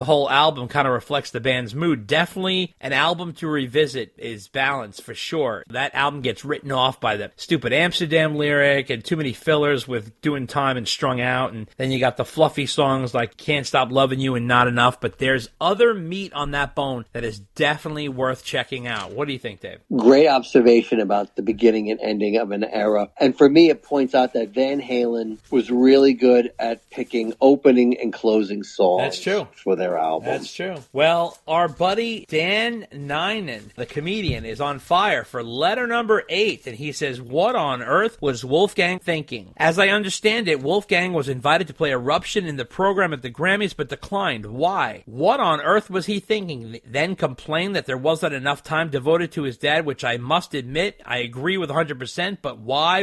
The whole album kind of reflects the band's mood. Definitely an album to revisit is Balance, for sure. That album gets written off by the stupid Amsterdam lyric and too many fillers with Doing Time and Strung Out, and then you got the fluffy songs like Can't Stop Loving You and Not Enough, but there's other meat on that bone that is definitely worth checking out. What do you think, Dave? Great observation about the beginning and ending of an era. And for me, it points out that Van Halen was really good at picking opening and closing songs. That's true. For their albums. That's true. Well, our buddy Dan Ninen, the comedian, is on fire for letter number 8, and he says, what on earth was Wolfgang thinking? As I understand it, Wolfgang was invited to play Eruption in the program at the Grammys, but declined. Why? What on earth was he thinking? Then complained that there wasn't enough time devoted to his dad, which I must admit, I agree with 100%, but why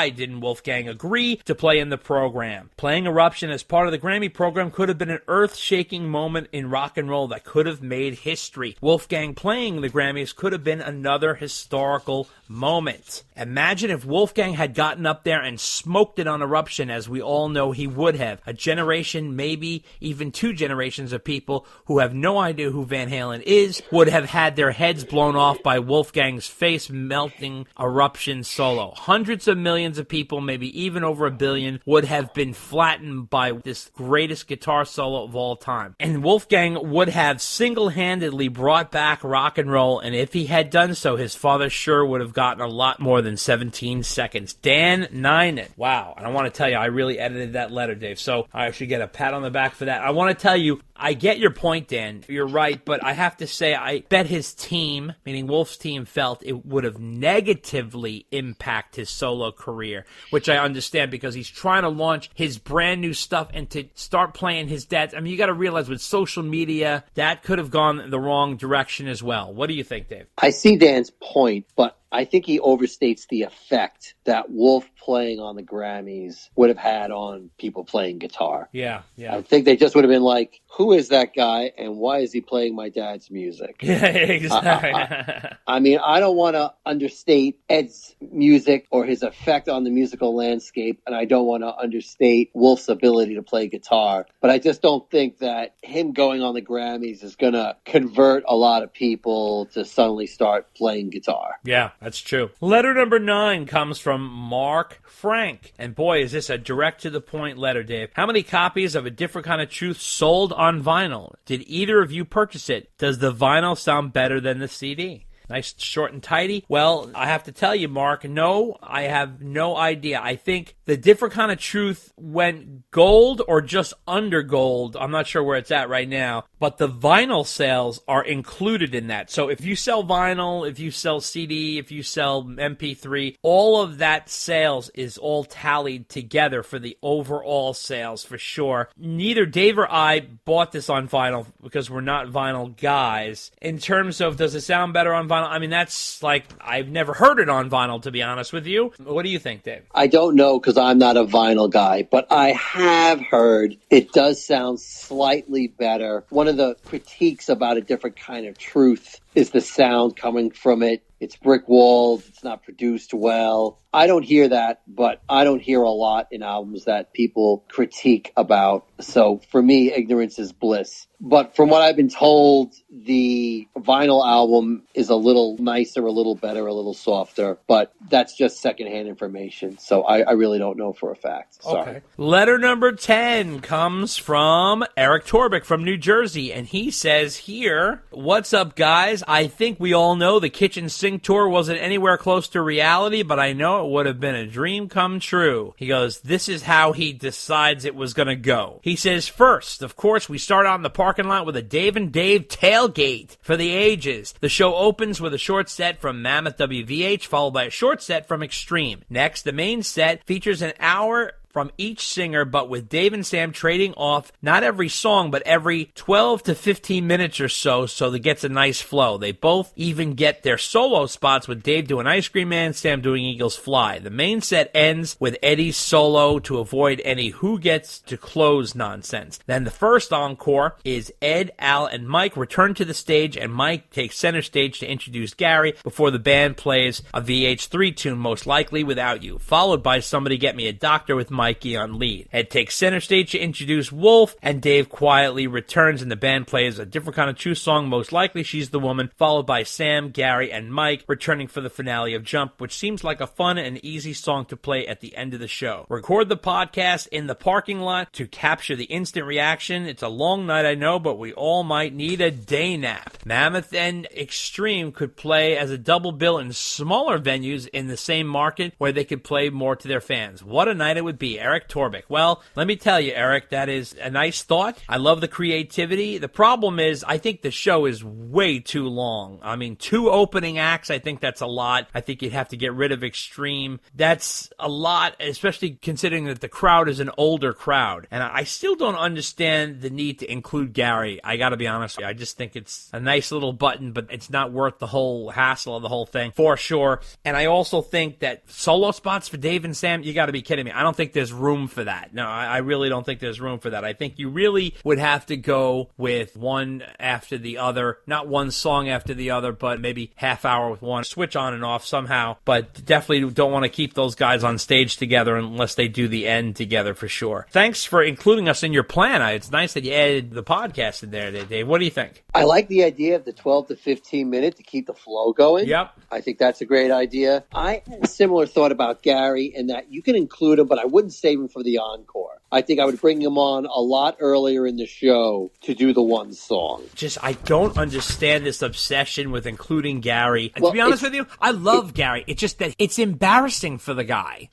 didn't Wolfgang agree to play in the program? Playing Eruption as part of the Grammy program could have been an earth-shaking moment in rock and roll that could have made history. Wolfgang playing the Grammys could have been another historical moment. Imagine if Wolfgang had gotten up there and smoked it on Eruption, as we all know he would have. A generation, maybe even 2 generations of people who have no idea who Van Halen is would have had their heads blown off by Wolfgang's face-melting Eruption solo. Hundreds of millions of people, maybe even over 1 billion, would have been flattened by this greatest guitar solo of all time. And Wolfgang would have single-handedly brought back rock and roll, and if he had done so, his father sure would have gotten a lot more than 17 seconds. Dan Ninen. Wow. And I want to tell you, I really edited that letter, Dave, so I should get a pat on the back for that. I want to tell you, I get your point, Dan. You're right, but I have to say, I bet his team, meaning Wolf's team, felt it would have negatively impacted his solo career, which I understand because he's trying to launch his brand new stuff and to start playing his dad's. I mean, you got to realize with social media, that could have gone the wrong direction as well. What do you think, Dave? I see Dan's point, but I think he overstates the effect that Wolf playing on the Grammys would have had on people playing guitar. Yeah. I think they just would have been like, who is that guy and why is he playing my dad's music? Yeah, exactly. I mean, I don't want to understate Ed's music or his effect on the musical landscape, and I don't want to understate Wolf's ability to play guitar, but I just don't think that him going on the Grammys is going to convert a lot of people to suddenly start playing guitar. Yeah, that's true. Letter number 9 comes from Mark Frank. And boy, is this a direct-to-the-point letter, Dave. How many copies of A Different Kind of Truth sold on vinyl? Did either of you purchase it? Does the vinyl sound better than the CD? Nice, short and tidy. Well, I have to tell you, Mark, no, I have no idea. I think The Different Kind of Truth went gold or just under gold. I'm not sure where it's at right now. But the vinyl sales are included in that. So if you sell vinyl, if you sell CD, if you sell MP3, all of that sales is all tallied together for the overall sales for sure. Neither Dave or I bought this on vinyl because we're not vinyl guys. In terms of does it sound better on vinyl? I mean, that's like, I've never heard it on vinyl, to be honest with you. What do you think, Dave? I don't know because I'm not a vinyl guy, but I have heard it does sound slightly better. One of the critiques about A Different Kind of Truth is the sound coming from it. It's brick-walled. It's not produced well. I don't hear that, but I don't hear a lot in albums that people critique about. So for me, ignorance is bliss. But from what I've been told, the vinyl album is a little nicer, a little better, a little softer. But that's just secondhand information. So I really don't know for a fact. Sorry. Okay. Letter number 10 comes from Eric Torbick from New Jersey. And he says here, what's up, guys? I think we all know the Kitchen Sink tour wasn't anywhere close to reality, but I know it would have been a dream come true. He goes, this is how he decides it was going to go. He says, first, of course, we start out in the parking lot with a Dave and Dave tailgate for the ages. The show opens with a short set from Mammoth WVH, followed by a short set from Extreme. Next, the main set features an hour from each singer, but with Dave and Sam trading off not every song, but every 12 to 15 minutes or so that gets a nice flow. They both even get their solo spots with Dave doing Ice Cream Man, Sam doing Eagles Fly. The main set ends with Eddie's solo to avoid any who gets to close nonsense. Then the first encore is Ed, Al, and Mike return to the stage, and Mike takes center stage to introduce Gary before the band plays a VH3 tune, Most Likely Without You, followed by Somebody Get Me a Doctor with Mike Mikey on lead. Ed takes center stage to introduce Wolf, and Dave quietly returns, and the band plays a different kind of true song, Most Likely She's the Woman, followed by Sam, Gary, and Mike returning for the finale of Jump, which seems like a fun and easy song to play at the end of the show. Record the podcast in the parking lot to capture the instant reaction. It's a long night, I know, but we all might need a day nap. Mammoth and Extreme could play as a double bill in smaller venues in the same market where they could play more to their fans. What a night it would be. Eric Torbeck. Well, let me tell you, Eric, that is a nice thought. I love the creativity. The problem is, I think the show is way too long. I mean, 2 opening acts, I think that's a lot. I think you'd have to get rid of Extreme. That's a lot, especially considering that the crowd is an older crowd. And I still don't understand the need to include Gary. I gotta be honest with you. I just think it's a nice little button, but it's not worth the whole hassle of the whole thing, for sure. And I also think that solo spots for Dave and Sam, you gotta be kidding me. I don't think there's room for that. No, I really don't think there's room for that. I think you really would have to go with one after the other. Not one song after the other, but maybe half hour with one. Switch on and off somehow. But definitely don't want to keep those guys on stage together unless they do the end together for sure. Thanks for including us in your plan. It's nice that you added the podcast in there, Dave. What do you think? I like the idea of the 12 to 15 minute to keep the flow going. Yep. I think that's a great idea. I had a similar thought about Gary in that you can include him, but I wouldn't save him for the encore. I think I would bring him on a lot earlier in the show to do the one song. I don't understand this obsession with including Gary. Well, to be honest with you, I love Gary. It's just that it's embarrassing for the guy.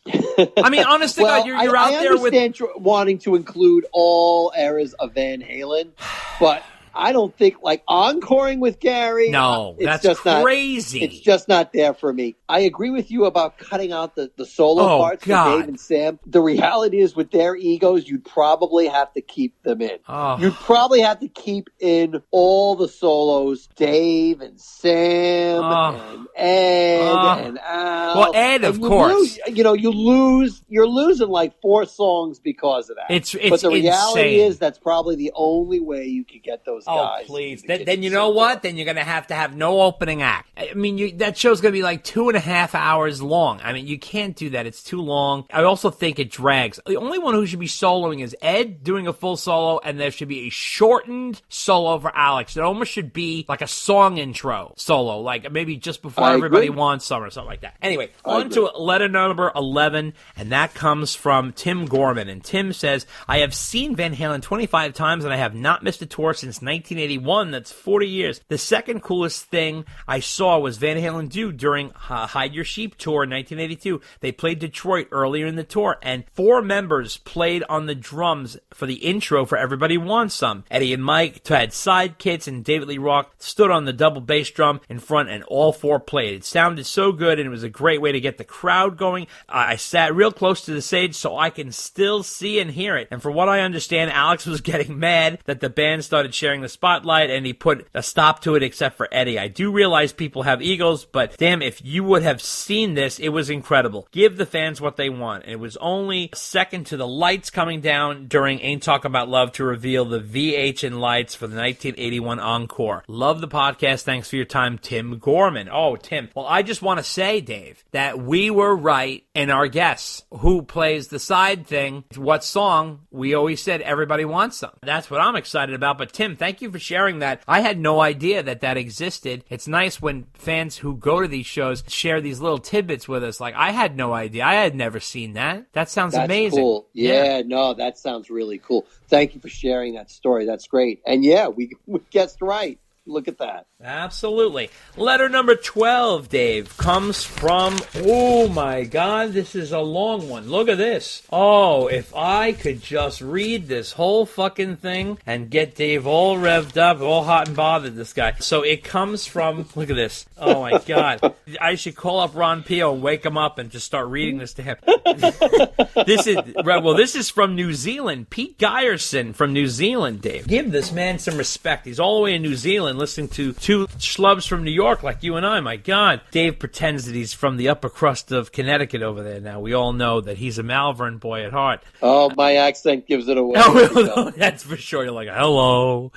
I mean, honest to God, you're out there with... I understand wanting to include all eras of Van Halen, but... I don't think, encoring with Gary. No, that's just crazy. It's just not there for me. I agree with you about cutting out the solo parts for Dave and Sam. The reality is, with their egos, you'd probably have to keep them in. Oh. You'd probably have to keep in all the solos, Dave and Sam and Ed and Al. Well, Ed, of course. You're losing 4 songs because of that. But the reality is, that's probably the only way you could get those guys. Oh, please. Then you know what? Then you're going to have no opening act. I mean, that show's going to be 2.5 hours long. I mean, you can't do that. It's too long. I also think it drags. The only one who should be soloing is Ed doing a full solo, and there should be a shortened solo for Alex. It almost should be like a song intro solo, maybe just before Everybody Wants Some or something like that. Anyway, on to letter number 11, and that comes from Tim Gorman. And Tim says, I have seen Van Halen 25 times, and I have not missed a tour since 1981. That's 40 years. The second coolest thing I saw was Van Halen do during Hide Your Sheep tour in 1982. They played Detroit earlier in the tour, and 4 members played on the drums for the intro for Everybody Wants Some. Eddie and Mike had sidekicks, and David Lee Roth stood on the double bass drum in front, and all 4 played. It sounded so good, and it was a great way to get the crowd going. I sat real close to the stage so I can still see and hear it. And from what I understand, Alex was getting mad that the band started sharing the spotlight, and he put a stop to it except for Eddie. I do realize people have egos, but damn, if you would have seen this, it was incredible. Give the fans what they want. And it was only second to the lights coming down during Ain't Talking About Love to reveal the VH and lights for the 1981 encore. Love the podcast. Thanks for your time, Tim Gorman. Oh, Tim. Well, I just want to say, Dave, that we were right in our guess. Who plays the side thing? What song? We always said Everybody Wants Some. That's what I'm excited about. But Tim, thank you for sharing that. I had no idea that existed. It's nice when fans who go to these shows share these little tidbits with us. I had no idea. I had never seen that. That sounds amazing. Cool. Yeah, no, that sounds really cool. Thank you for sharing that story. That's great. And yeah, we guessed right. Look at that. Absolutely. Letter number 12, Dave, comes from, oh my God, this is a long one. Look at this. Oh, if I could just read this whole fucking thing and get Dave all revved up, all hot and bothered, this guy. So it comes from, look at this. Oh my God. I should call up Ron Pio and wake him up and just start reading this to him. This is from New Zealand. Pete Geyerson from New Zealand, Dave. Give this man some respect. He's all the way in New Zealand listening to 2 schlubs from New York like you and I. My God. Dave pretends that he's from the upper crust of Connecticut over there now. We all know that he's a Malvern boy at heart. Oh, my accent gives it away. Oh, that's for sure. You're like, hello.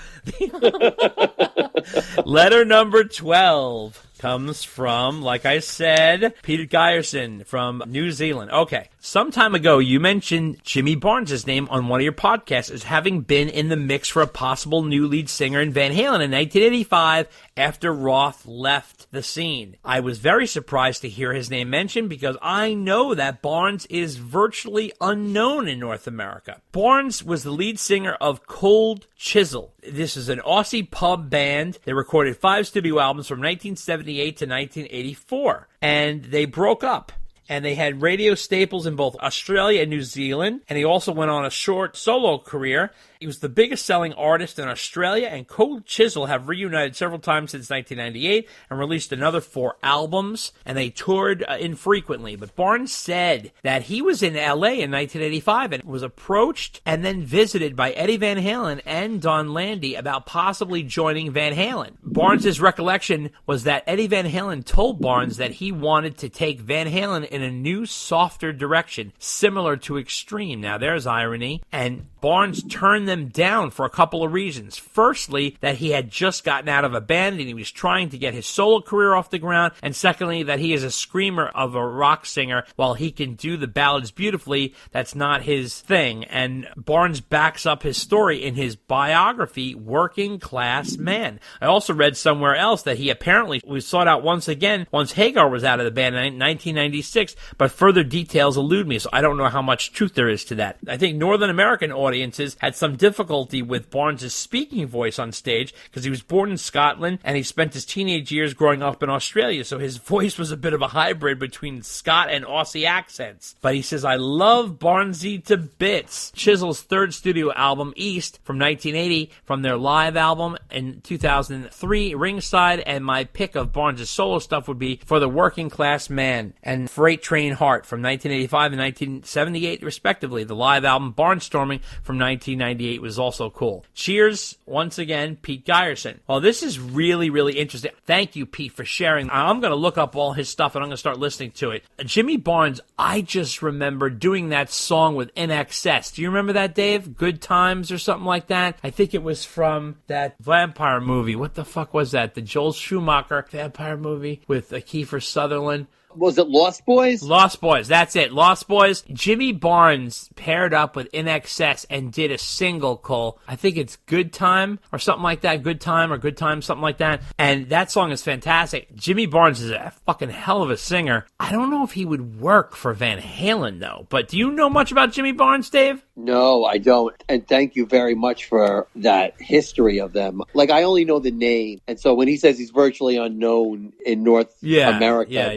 Letter number 12 comes from, like I said, Peter Geyerson from New Zealand. Okay, Some time ago, you mentioned Jimmy Barnes' name on one of your podcasts as having been in the mix for a possible new lead singer in Van Halen in 1985 after Roth left the scene. I was very surprised to hear his name mentioned because I know that Barnes is virtually unknown in North America. Barnes was the lead singer of Cold Chisel. This is an Aussie pub band. They recorded 5 studio albums from 1978 to 1984, and they broke up. And they had radio staples in both Australia and New Zealand. And he also went on a short solo career. He was the biggest selling artist in Australia, and Cold Chisel have reunited several times since 1998 and released another 4 albums, and they toured infrequently. But Barnes said that he was in LA in 1985 and was approached and then visited by Eddie Van Halen and Don Landy about possibly joining Van Halen. Barnes' recollection was that Eddie Van Halen told Barnes that he wanted to take Van Halen in a new, softer direction, similar to Extreme. Now, there's irony. And Barnes turned them down for a couple of reasons. Firstly, that he had just gotten out of a band and he was trying to get his solo career off the ground. And secondly, that he is a screamer of a rock singer. While he can do the ballads beautifully, that's not his thing. And Barnes backs up his story in his biography, Working Class Man. I also read somewhere else that he apparently was sought out once again once Hagar was out of the band in 1996, but further details elude me, so I don't know how much truth there is to that. I think Northern American audiences had some difficulty with Barnes' speaking voice on stage because he was born in Scotland and he spent his teenage years growing up in Australia, so his voice was a bit of a hybrid between Scot and Aussie accents. But he says, I love Barnesy to bits. Chisel's 3rd studio album, East, from 1980, from their live album in 2003, Ringside, and my pick of Barnes' solo stuff would be For the Working Class Man and Freight Train Heart from 1985 and 1978, respectively. The live album, Barnstorming, from 1998 was also cool. Cheers, once again, Pete Geyerson. Well, this is really, really interesting. Thank you, Pete, for sharing. I'm going to look up all his stuff and I'm going to start listening to it. Jimmy Barnes, I just remember doing that song with NXS. Do you remember that, Dave? Good Times or something like that? I think it was from that vampire movie. What the fuck was that? The Joel Schumacher vampire movie with Kiefer Sutherland. Was it Lost Boys? Lost Boys, that's it. Lost Boys. Jimmy Barnes paired up with NXS and did a single called, I think it's Good Time or something like that. Good Time or Good Time, something like that. And that song is fantastic. Jimmy Barnes is a fucking hell of a singer. I don't know if he would work for Van Halen, though. But do you know much about Jimmy Barnes, Dave? No, I don't. And thank you very much for that history of them. Like, I only know the name. And so when he says he's virtually unknown in North America,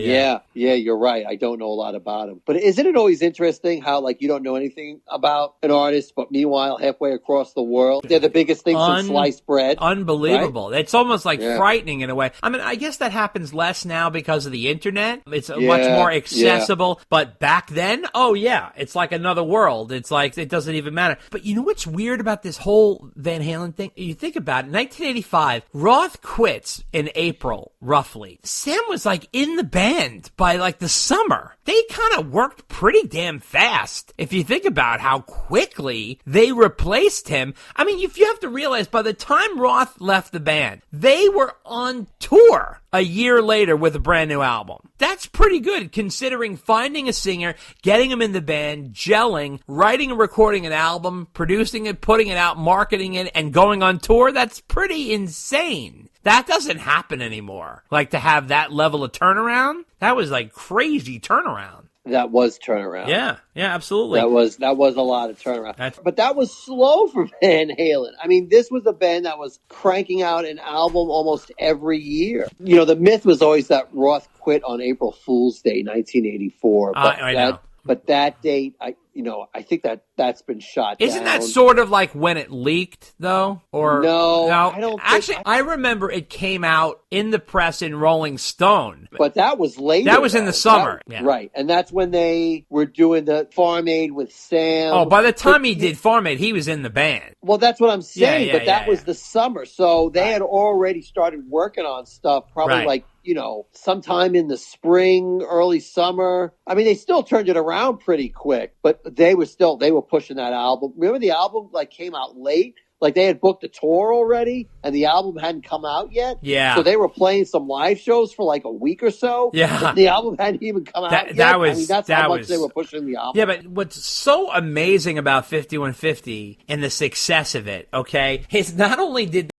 yeah, you're right. I don't know a lot about him. But isn't it always interesting how, like, you don't know anything about an artist, but meanwhile, halfway across the world, they're the biggest thing since sliced bread? Unbelievable. Right? It's almost like frightening in a way. I mean, I guess that happens less now because of the internet. It's much more accessible. Yeah. But back then, it's like another world. It's like, it doesn't even matter. But you know what's weird about this whole Van Halen thing? You think about it, 1985, Roth quits in April, roughly. Sam was like in the band by like the summer. They kind of worked pretty damn fast. If you think about how quickly they replaced him. I mean, if you have to realize, by the time Roth left the band, they were on tour a year later with a brand new album. That's pretty good considering finding a singer, getting him in the band, gelling, writing and recording an album, producing it, putting it out, marketing it, and going on tour. That's pretty insane. That doesn't happen anymore. Like, to have that level of turnaround, that was like crazy turnaround. That was turnaround. Yeah, absolutely. That was a lot of turnaround. But that was slow for Van Halen. I mean, this was a band that was cranking out an album almost every year. You know, the myth was always that Roth quit on April Fool's Day, 1984. But I know. But that date, I think that's been shot down. Isn't that sort of like when it leaked, though? Or no, I don't. Actually, I remember it came out in the press in Rolling Stone. But that was later. That was in the summer. Right. And that's when they were doing the Farm Aid with Sam. Oh, by the time he did Farm Aid, he was in the band. Well, that's what I'm saying. But that was the summer. So they had already started working on stuff probably sometime in the spring, early summer. I mean, they still turned it around pretty quick, but they were pushing that album. Remember the album came out late, Like, they had booked a tour already, and the album hadn't come out yet. Yeah. So they were playing some live shows for like a week or so. Yeah. The album hadn't even come out yet. That's how much they were pushing the album. Yeah, but what's so amazing about 5150 and the success of it, okay, is not only did